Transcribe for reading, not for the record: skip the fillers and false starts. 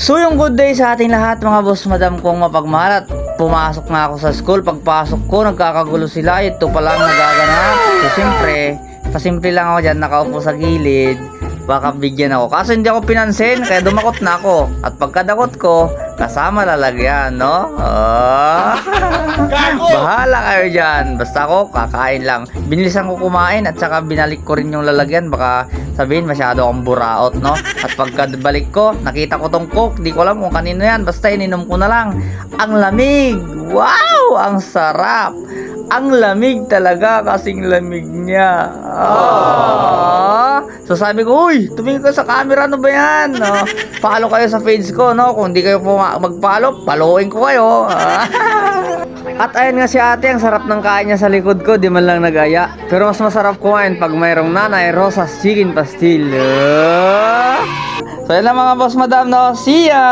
So yung good day sa ating lahat mga boss madam kong mapagmahal at pumasok na ako sa school. Pagpasok ko nagkakagulo sila, ito palang nagaganap. So siyempre, pasimple lang ako dyan, nakaupo sa gilid. Baka bigyan ako. Kaso hindi ako pinansin, kaya dumakot na ako. At pagkadakot ko, kasama lalagyan, no? Oh. Bahala kayo dyan. Basta ako, kakain lang. Binilisan ko kumain at saka binalik ko rin yung lalagyan. Baka sabihin masyado akong buraot, no? At pagkabalik ko, nakita ko tong coke. Di ko alam kung kanino yan. Basta ininom ko na lang. Ang lamig! Wow! Ang sarap! Ang lamig talaga, kasing lamig niya. So sabi ko, uy, tumingin ka sa camera, ano ba yan? No? Follow kayo sa page ko, no? Kung hindi kayo mag-follow, followin ko kayo. At ayun nga si ate, ang sarap ng kain niya sa likod ko, di man lang nagaya. Pero mas masarap kumain pag mayroong Nanay Rosa's Chicken Pastil. So yun lang mga boss madam, no? See ya!